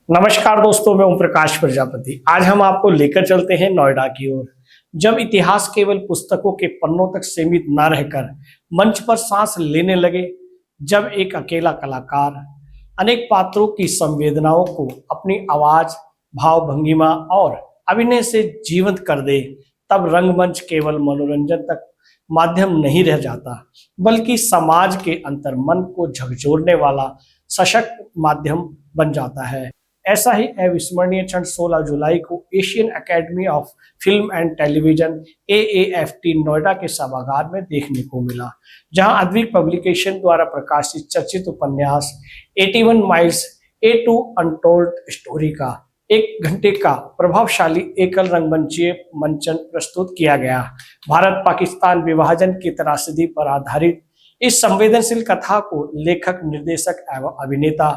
नमस्कार दोस्तों, मैं ओम प्रकाश प्रजापति। आज हम आपको लेकर चलते हैं नोएडा की ओर। जब इतिहास केवल पुस्तकों के पन्नों तक सीमित न रहकर मंच पर सांस लेने लगे, जब एक अकेला कलाकार अनेक पात्रों की संवेदनाओं को अपनी आवाज, भाव भंगिमा और अभिनय से जीवंत कर दे, तब रंगमंच केवल मनोरंजन तक माध्यम नहीं रह जाता, बल्कि समाज के अंतर्मन को झकझोरने वाला सशक्त माध्यम बन जाता है। ऐसा ही अविस्मरणीय क्षण 16 जुलाई को Asian academy of film and television AAFT Noida के सभागार में देखने को मिला, जहां अद्विक पब्लिकेशन द्वारा प्रकाशित चर्चित उपन्यास 81 miles a to untold story का 1 घंटे का प्रभावशाली एकल रंगमंचीय मंचन प्रस्तुत किया गया। भारत पाकिस्तान विभाजन की त्रासदी पर आधारित इस संवेदनशील कथा को लेखक, निर्देशक एवं अभिनेता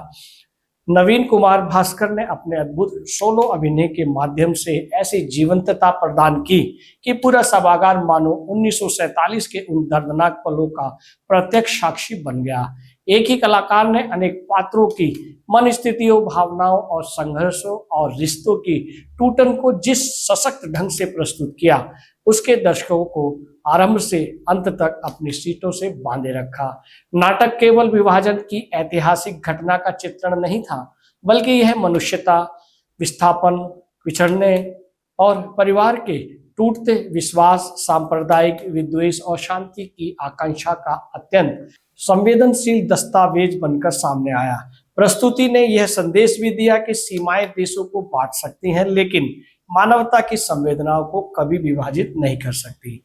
नवीन कुमार भास्कर ने अपने अद्भुत सोलो अभिनय के माध्यम से ऐसी जीवंतता प्रदान की कि पूरा सभागार मानो 1947 के उन दर्दनाक पलों का प्रत्यक्ष साक्षी बन गया। एक ही कलाकार ने अनेक पात्रों की मन स्थितियों, भावनाओं और संघर्षों और रिश्तों की टूटन को जिस सशक्त ढंग से प्रस्तुत किया, उसके दर्शकों को आरंभ से अंत तक अपनी सीटों से बांधे रखा। नाटक केवल विभाजन की ऐतिहासिक घटना का चित्रण नहीं था, बल्कि यह मनुष्यता, विस्थापन, पिछड़ने और परिवार के टूटते विश्वास, सांप्रदायिक विद्वेष और शांति की आकांक्षा का अत्यंत संवेदनशील दस्तावेज बनकर सामने आया। प्रस्तुति ने यह संदेश भी दिया कि सीमाएं देशों को बांट सकती हैं, लेकिन मानवता की संवेदनाओं को कभी विभाजित नहीं कर सकती।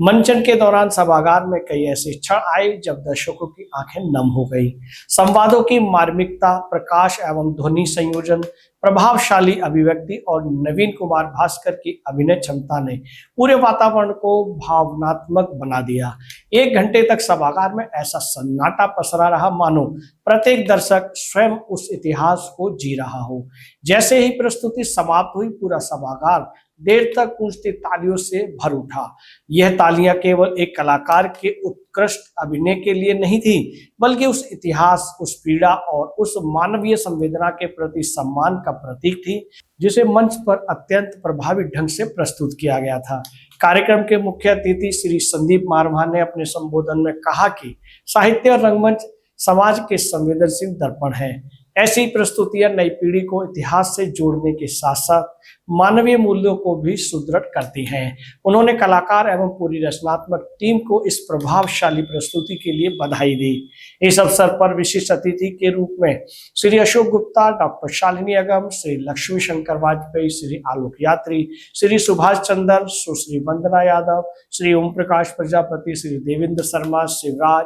मंचन के दौरान सभागार में कई ऐसे क्षण आए जब दर्शकों की आंखें नम हो गई। संवादों की मार्मिकता, प्रकाश एवं ध्वनि संयोजन, प्रभावशाली अभिव्यक्ति और नवीन कुमार भास्कर की अभिनय क्षमता ने पूरे वातावरण को भावनात्मक बना दिया। 1 घंटे तक सभागार में ऐसा सन्नाटा पसरा रहा मानो प्रत्येक दर्शक स्वयं उस इतिहास को जी रहा हो। जैसे ही प्रस्तुति समाप्त हुई, पूरा सभागार देर तक गूंजती तालियों से भर उठा। यह तालियां केवल एक कलाकार के उत्कृष्ट अभिनय के लिए नहीं थी, बल्कि उस इतिहास, उस पीड़ा और उस मानवीय संवेदना के प्रति सम्मान का प्रतीक थी, जिसे मंच पर अत्यंत प्रभावी ढंग से प्रस्तुत किया गया था। कार्यक्रम के मुख्य अतिथि श्री संदीप मारवाह ने अपने संबोधन में कहा कि साहित्य और रंगमंच समाज के संवेदनशील दर्पण है। ऐसी प्रस्तुतियां नई पीढ़ी को इतिहास से जोड़ने के साथ साथ मानवीय मूल्यों को भी सुदृढ़ करती हैं। उन्होंने कलाकार एवं पूरी रचनात्मक टीम को इस प्रभावशाली प्रस्तुति के लिए बधाई दी। इस अवसर पर विशिष्ट अतिथि के रूप में श्री अशोक गुप्ता, डॉक्टर शालिनी अगम, श्री लक्ष्मी शंकर वाजपेयी, श्री आलोक यात्री, श्री सुभाष चंद्र, सुश्री वंदना यादव, श्री ओम प्रकाश प्रजापति, श्री देवेंद्र शर्मा, शिवराज,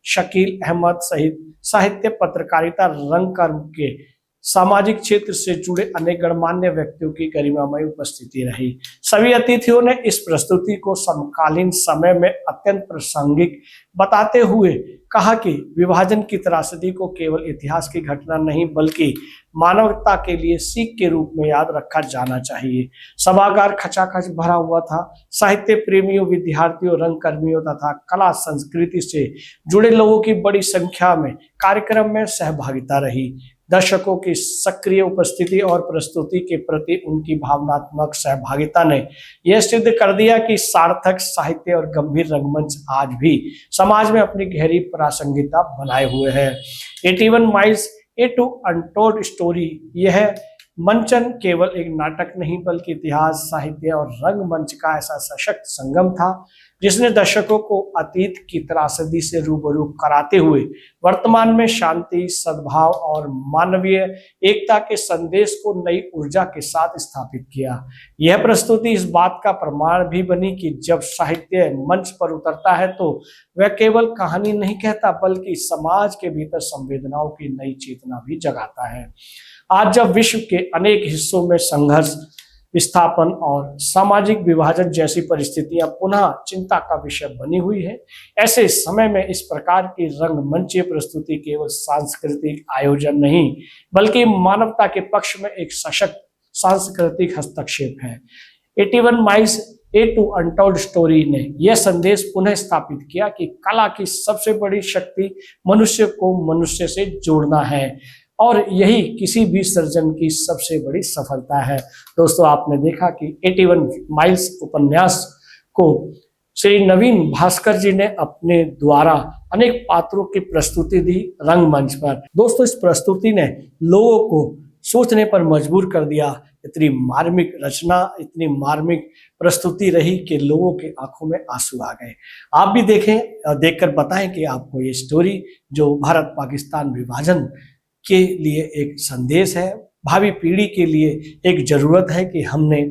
शकील अहमद सहित साहित्य, पत्रकारिता, रंगकर्म के सामाजिक क्षेत्र से जुड़े अनेक गणमान्य व्यक्तियों की गरिमामय उपस्थिति रही। सभी अतिथियों ने इस प्रस्तुति को समकालीन समय में अत्यंत प्रासंगिक बताते हुए कहा कि विभाजन की त्रासदी को केवल इतिहास की घटना नहीं, बल्कि मानवता के लिए सीख के रूप में याद रखा जाना चाहिए। सभागार खचाखच भरा हुआ था। साहित्य प्रेमियों, विद्यार्थियों, रंगकर्मियों तथा कला संस्कृति से जुड़े लोगों की बड़ी संख्या में कार्यक्रम में सहभागिता रही। दर्शकों की सक्रिय उपस्थिति और प्रस्तुति के प्रति उनकी भावनात्मक सहभागिता ने यह सिद्ध कर दिया कि सार्थक साहित्य और गंभीर रंगमंच आज भी समाज में अपनी गहरी प्रासंगिकता बनाए हुए है। 81 miles a to untold story, यह मंचन केवल एक नाटक नहीं, बल्कि इतिहास, साहित्य और रंगमंच का ऐसा सशक्त संगम था, जिसने दर्शकों को अतीत की त्रासदी से रूबरू कराते हुए वर्तमान में शांति, सद्भाव और मानवीय एकता के संदेश को नई ऊर्जा के साथ स्थापित किया। यह प्रस्तुति इस बात का प्रमाण भी बनी कि जब साहित्य मंच पर उतरता है तो वह केवल कहानी नहीं कहता, बल्कि समाज के भीतर संवेदनाओं की नई चेतना भी जगाता है। आज जब विश्व के अनेक हिस्सों में संघर्ष, विस्थापन और सामाजिक विभाजन जैसी परिस्थितियां पुनः चिंता का विषय बनी हुई है, ऐसे समय में इस प्रकार की रंगमंचीय प्रस्तुति केवल सांस्कृतिक आयोजन नहीं, बल्कि मानवता के पक्ष में एक सशक्त सांस्कृतिक हस्तक्षेप है। 81 miles a to untold story ने यह संदेश पुनः स्थापित किया कि कला की सबसे बड़ी शक्ति मनुष्य को मनुष्य से जोड़ना है। और यही किसी भी सर्जन की सबसे बड़ी सफलता है। दोस्तों, आपने देखा कि 81 माइल्स उपन्यास को श्री नवीन भास्कर जी ने अपने द्वारा अनेक पात्रों की प्रस्तुति दी रंगमंच पर। दोस्तों, इस प्रस्तुति ने लोगों को सोचने पर मजबूर कर दिया। इतनी मार्मिक रचना, इतनी मार्मिक प्रस्तुति रही कि लोगों के आंखों में आंसू आ गए। आप भी देखें, देखकर बताएं कि आपको ये स्टोरी जो भारत पाकिस्तान विभाजन के लिए एक संदेश है, भावी पीढ़ी के लिए एक जरूरत है कि हमने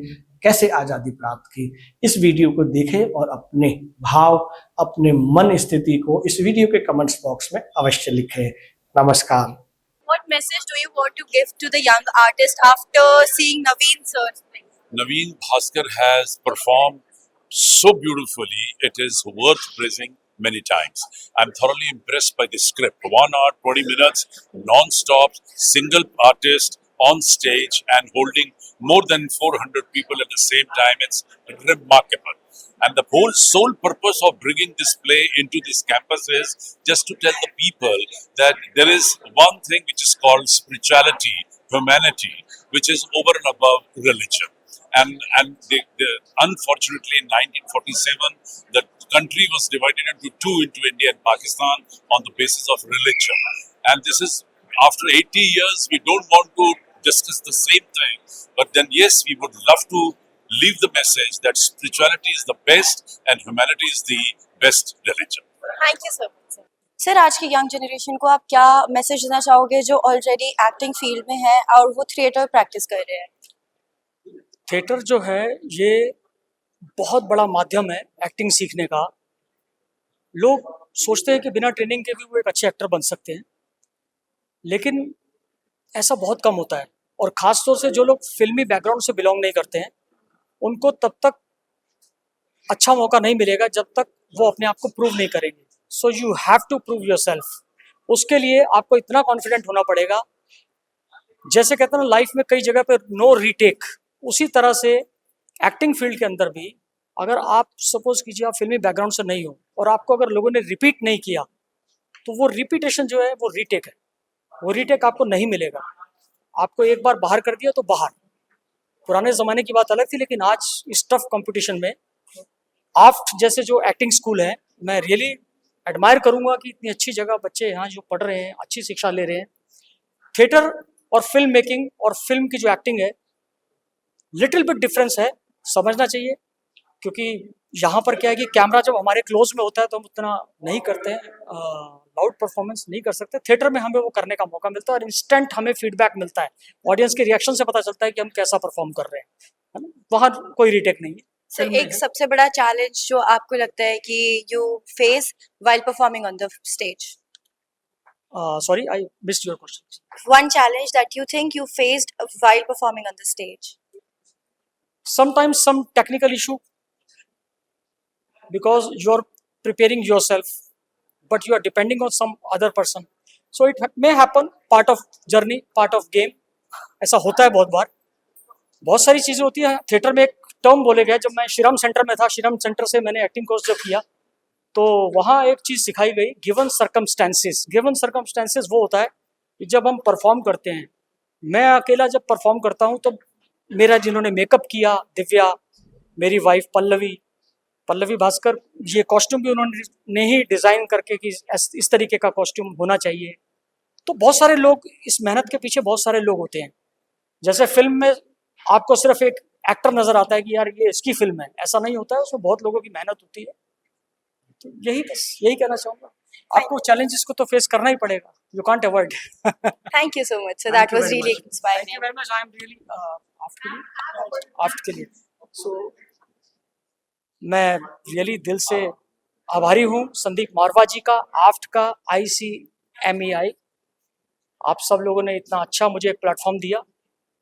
कैसे आजादी प्राप्त की। इस वीडियो को देखें और अपने भाव, अपने मन स्थिति को इस वीडियो के कमेंट्स बॉक्स में अवश्य लिखें। नमस्कार। What message do you want to give to the young artist after seeing Naveen sir's play? Naveen Bhaskar has performed so beautifully, it is worth praising many times. I'm thoroughly impressed by the script. 1 hour, 20 minutes, non-stop, single artist on stage and holding more than 400 people at the same time. It's remarkable. And the whole sole purpose of bringing this play into this campus is just to tell the people that there is one thing which is called spirituality, humanity, which is over and above religion. Unfortunately, in 1947, the country was divided into two, into India and Pakistan, on the basis of religion. And this is after 80 years. We don't want to discuss the same thing, but then yes, we would love to leave the message that spirituality is the best and humanity is the best religion. Thank you so much, sir. Sir, आज की young generation को आप क्या message देना चाहोगे जो already acting field में है और वो थिएटर प्रैक्टिस कर रहे हैं? थिएटर जो है ये बहुत बड़ा माध्यम है एक्टिंग सीखने का। लोग सोचते हैं कि बिना ट्रेनिंग के भी वो एक अच्छे एक्टर बन सकते हैं, लेकिन ऐसा बहुत कम होता है। और ख़ास तौर से जो लोग फिल्मी बैकग्राउंड से बिलोंग नहीं करते हैं, उनको तब तक अच्छा मौका नहीं मिलेगा जब तक वो अपने आप को प्रूव नहीं करेंगे। So you have to prove yourself. उसके लिए आपको इतना कॉन्फिडेंट होना पड़ेगा, जैसे कहते हैं ना लाइफ में कई जगह पे नो रीटेक, उसी तरह से एक्टिंग फील्ड के अंदर भी अगर आप सपोज कीजिए आप फिल्मी बैकग्राउंड से नहीं हो और आपको अगर लोगों ने रिपीट नहीं किया, तो वो रिपीटेशन जो है वो रीटेक है। वो रीटेक आपको नहीं मिलेगा। आपको एक बार बाहर कर दिया तो बाहर। पुराने ज़माने की बात अलग थी, लेकिन आज इस टफ कंपटीशन में आफ्ट जैसे जो एक्टिंग स्कूल है, मैं रियली एडमायर करूंगा कि इतनी अच्छी जगह बच्चे यहाँ जो पढ़ रहे हैं, अच्छी शिक्षा ले रहे हैं। थिएटर और फिल्म मेकिंग और फिल्म की जो एक्टिंग है, लिटिल बिट डिफरेंस है, समझना चाहिए। क्योंकि यहाँ पर क्या है कि कैमरा जब हमारे क्लोज में होता है तो हम उतना नहीं करते हैं, लाउड परफॉर्मेंस नहीं कर सकते। थिएटर में हमें वो करने का मौका मिलता है और इंस्टेंट हमें फीडबैक मिलता है। ऑडियंस के रिएक्शन से पता चलता है कि हम कैसा परफॉर्म कर रहे हैं, है ना। वहाँ कोई रीटेक नहीं है। सर, एक सबसे बड़ा चैलेंज जो आपको लगता है कि you face while performing on the stage? Sorry, I missed your question. One challenge that you think you faced while performing on the stage? Sometimes some technical issue, because you're preparing yourself, but you are depending on some other person. So it may happen, part of journey, part of game. ऐसा होता है बहुत बार। बहुत सारी चीज़ें होती हैं। Theatre में एक टर्म बोले गए, जब मैं श्रीराम सेंटर में था, श्रीराम सेंटर से मैंने एक्टिंग कोर्स जब किया, तो वहाँ एक चीज़ सिखाई गई, गिवन सर्कमस्टेंसेस। गिवन सर्कमस्टेंसेस वो होता है कि जब हम परफॉर्म करते हैं, मैं अकेला जब परफॉर्म करता हूँ तो मेरा जिन्होंने मेकअप किया, दिव्या, मेरी वाइफ पल्लवी भास्कर, ये कॉस्ट्यूम भी उन्होंने ही डिज़ाइन करके कि इस तरीके का कॉस्ट्यूम होना चाहिए। तो बहुत सारे लोग, इस मेहनत के पीछे बहुत सारे लोग होते हैं। जैसे फिल्म में आपको सिर्फ एक एक्टर नज़र आता है कि यार ये इसकी फिल्म है, ऐसा नहीं होता है, उसमें बहुत लोगों की मेहनत होती है। तो यही कहना चाहूँगा। आपको चैलेंजेस को तो फेस करना ही पड़ेगा, you can't avoid. Thank you so much. So that was really inspiring. Thank you very much. I am really आफ्ट के लिए। So मैं रियली दिल से आभारी हूँ संदीप मारवा जी का, आफ्ट का, ICMEI। आप सब लोगों ने इतना अच्छा मुझे एक प्लेटफॉर्म दिया।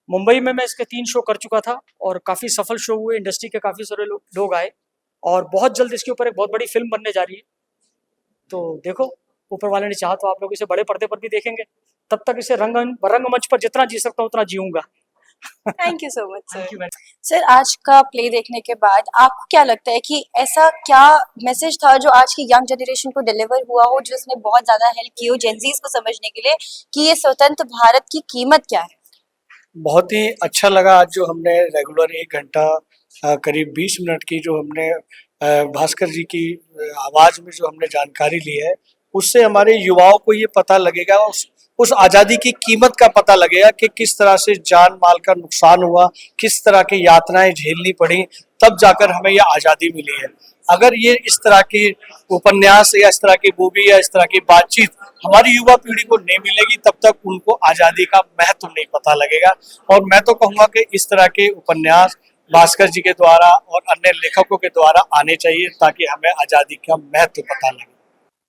मुंबई में मैं इसके 3 शो कर चुका था और काफ़ी सफल शो हुए, इंडस्ट्री के काफ़ी सारे लोग आए और बहुत जल्द इसके ऊपर एक बहुत बड़ी फिल्म बनने जा रही है। तो देखो, ऊपर वाले ने चाहा तो आप लोग इसे बड़े पर्दे पर भी देखेंगे। तब तक इसे रंगमंच पर जितना जी सकता हूँ उतना जीऊँगा। Thank you so much thank you sir. Sir आज का प्ले देखने के बाद आपको क्या लगता है कि ऐसा क्या मैसेज था जो आज की यंग जनरेशन को डिलीवर हुआ हो, जो उसने बहुत ज्यादा हेल्प की हो जेनजीज को समझने के लिए कि ये स्वतंत्र भारत की कीमत क्या है? बहुत ही अच्छा लगा आज जो हमने रेगुलर 1 घंटा करीब 20 मिनट की जो हमने भास्कर जी की आवाज में जो हमने जानकारी ली है, उससे हमारे युवाओं को ये पता लगेगा, उस आज़ादी की कीमत का पता लगेगा कि किस तरह से जान माल का नुकसान हुआ, किस तरह की यातनाएं झेलनी पड़ी, तब जाकर हमें यह आज़ादी मिली है। अगर ये इस तरह की उपन्यास या इस तरह की मूवी या इस तरह की बातचीत हमारी युवा पीढ़ी को नहीं मिलेगी, तब तक उनको आज़ादी का महत्व नहीं पता लगेगा। और मैं तो कहूँगा कि इस तरह के उपन्यास भास्कर जी के द्वारा और अन्य लेखकों के द्वारा आने चाहिए, ताकि हमें आज़ादी का महत्व पता लगे।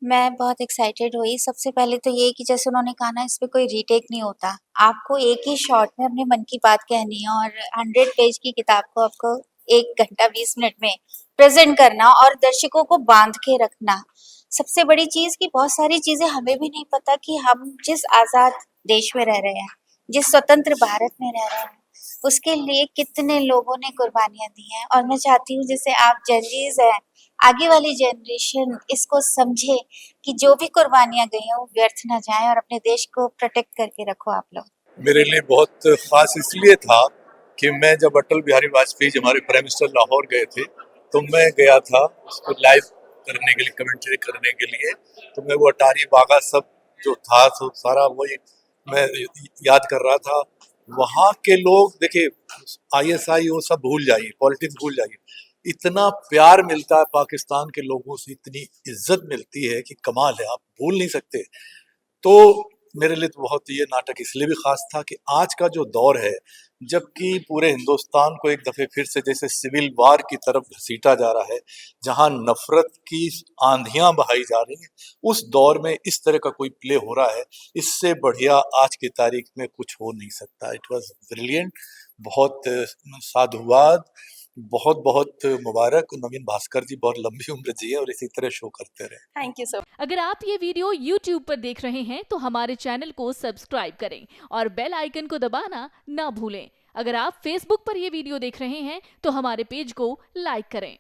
मैं बहुत एक्साइटेड हुई। सबसे पहले तो ये कि जैसे उन्होंने कहा ना, इस पे कोई रीटेक नहीं होता। आपको एक ही शॉट में अपने मन की बात कहनी है और 100 पेज की किताब को आपको 1 घंटा 20 मिनट में प्रेज़ेंट करना और दर्शकों को बाँध के रखना। सबसे बड़ी चीज़ कि बहुत सारी चीज़ें हमें भी नहीं पता कि हम जिस आज़ाद देश में रह रहे हैं, जिस स्वतंत्र भारत में रह रहे हैं, उसके लिए कितने लोगों ने कुर्बानियाँ दी हैं। और मैं चाहती हूँ जैसे आप जर्नलिस्ट हैं, आगे वाली जनरेशन इसको समझे कि जो भी कुर्बानियाँ गई हैं वो व्यर्थ ना जाएँ और अपने देश को प्रोटेक्ट करके रखो आप लोग। मेरे लिए बहुत खास इसलिए था कि मैं जब अटल बिहारी वाजपेयी जी हमारे प्राइम मिनिस्टर लाहौर गए थे, तो मैं गया था उसको लाइव करने के लिए, कमेंट्री करने के लिए। तो मैं वो अटारी बागा सब जो था तो सारा वही मैं याद कर रहा था। वहाँ के लोग देखिए, ISI वो सब भूल जाइए, पॉलिटिक्स भूल जाइए, इतना प्यार मिलता है पाकिस्तान के लोगों से, इतनी इज्जत मिलती है कि कमाल है, आप भूल नहीं सकते। तो मेरे लिए तो बहुत ये नाटक इसलिए भी खास था कि आज का जो दौर है, जबकि पूरे हिंदुस्तान को एक दफे फिर से जैसे सिविल वार की तरफ घसीटा जा रहा है, जहां नफरत की आंधियां बहाई जा रही हैं, उस दौर में इस तरह का कोई प्ले हो रहा है, इससे बढ़िया आज की तारीख में कुछ हो नहीं सकता। इट वाज ब्रिलियंट, बहुत साधुवाद, बहुत बहुत मुबारक। नवीन भास्कर जी बहुत लंबी उम्र जिए और इसी तरह शो करते रहे। Thank you so much. अगर आप ये वीडियो YouTube पर देख रहे हैं तो हमारे चैनल को सब्सक्राइब करें और बेल आइकन को दबाना ना भूलें। अगर आप Facebook पर ये वीडियो देख रहे हैं तो हमारे पेज को लाइक करें।